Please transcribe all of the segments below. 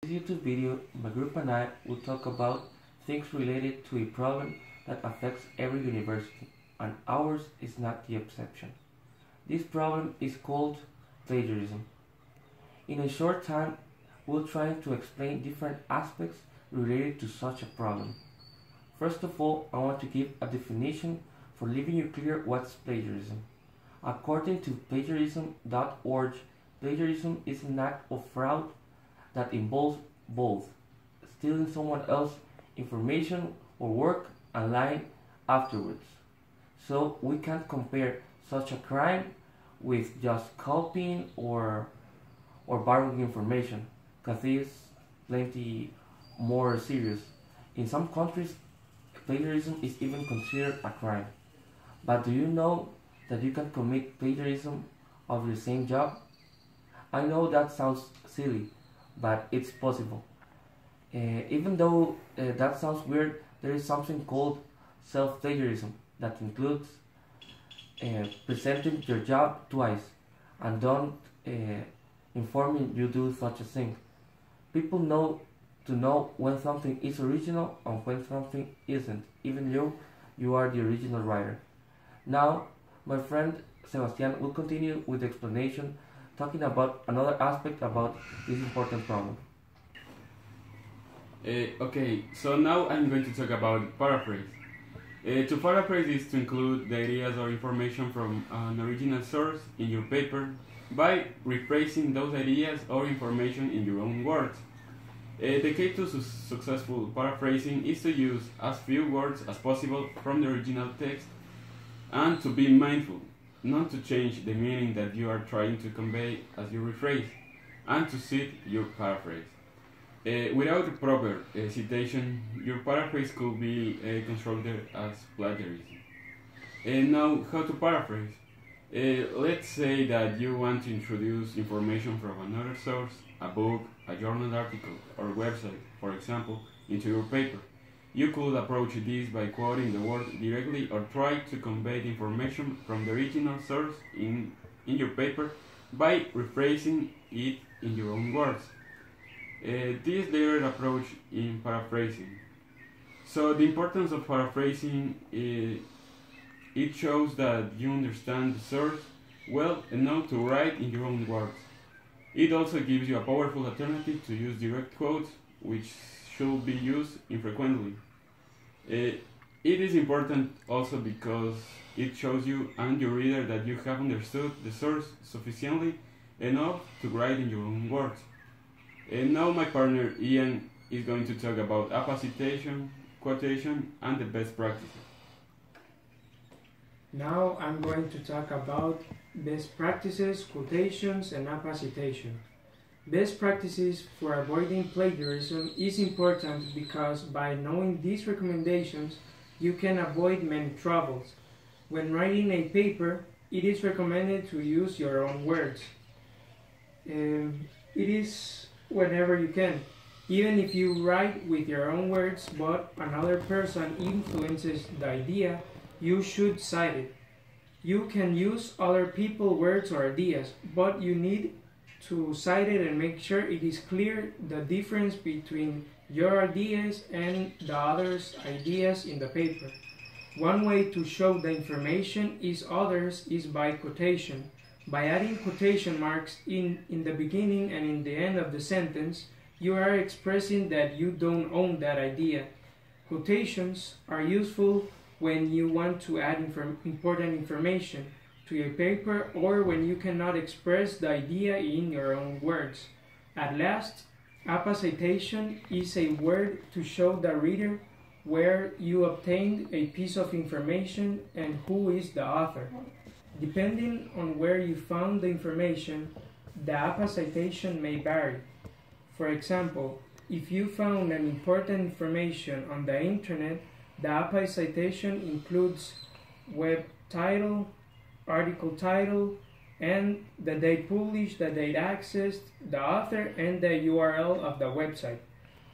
In this YouTube video, my group and I will talk about things related to a problem that affects every university, and ours is not the exception. This problem is called plagiarism. In a short time, we'll try to explain different aspects related to such a problem. First of all, I want to give a definition for leaving you clear what's plagiarism. According to plagiarism.org, plagiarism is an act of fraud that involves both stealing someone else's information or work and lying afterwards. So we can't compare such a crime with just copying or borrowing information, because it's plenty more serious. In some countries, plagiarism is even considered a crime. But do you know that you can commit plagiarism of the same job? I know that sounds silly, but it's possible. Even though that sounds weird, there is something called self-plagiarism that includes presenting your job twice and don't informing you do such a thing. People know to know when something is original and when something isn't, even though you are the original writer. Now, my friend Sebastian will continue with the explanation, talking about another aspect about this important problem. Okay, so now I'm going to talk about paraphrase. To paraphrase is to include the ideas or information from an original source in your paper by rephrasing those ideas or information in your own words. The key to successful paraphrasing is to use as few words as possible from the original text and to be mindful not to change the meaning that you are trying to convey as you rephrase, and to suit your paraphrase. Without a proper citation, your paraphrase could be constructed as plagiarism. Now, how to paraphrase? Let's say that you want to introduce information from another source, a book, a journal article, or website, for example, into your paper. You could approach this by quoting the word directly or try to convey the information from the original source in your paper by rephrasing it in your own words. This latter approach in paraphrasing. So the importance of paraphrasing it shows that you understand the source well enough to write in your own words. It also gives you a powerful alternative to use direct quotes, which should be used infrequently. It is important also because it shows you and your reader that you have understood the source sufficiently enough to write in your own words. And now my partner Ian is going to talk about apposition, quotation, and the best practices. Now I'm going to talk about best practices, quotations, and apposition. Best practices for avoiding plagiarism is important because by knowing these recommendations, you can avoid many troubles. When writing a paper, it is recommended to use your own words. It is whenever you can. Even if you write with your own words but another person influences the idea, you should cite it. You can use other people's words or ideas, but you need to cite it and make sure it is clear the difference between your ideas and the other's ideas in the paper. One way to show the information is by quotation. By adding quotation marks in the beginning and in the end of the sentence, you are expressing that you don't own that idea. Quotations are useful when you want to add important information to your paper or when you cannot express the idea in your own words. At last, apposition is a word to show the reader where you obtained a piece of information and who is the author. Depending on where you found the information, the apposition may vary. For example, if you found an important information on the internet, the apposition includes web title, article title, and the date published, the date accessed, the author, and the URL of the website.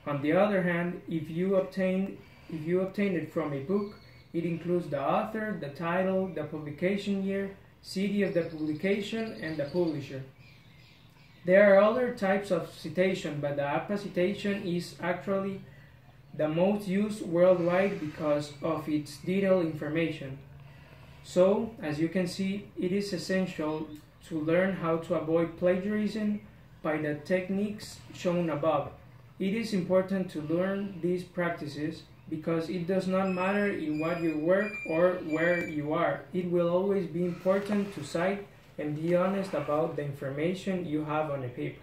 On the other hand, if you obtain it from a book, it includes the author, the title, the publication year, city of the publication, and the publisher. There are other types of citation, but the APA citation is actually the most used worldwide because of its detailed information. So, as you can see, it is essential to learn how to avoid plagiarism by the techniques shown above. It is important to learn these practices because it does not matter in what you work or where you are. It will always be important to cite and be honest about the information you have on a paper.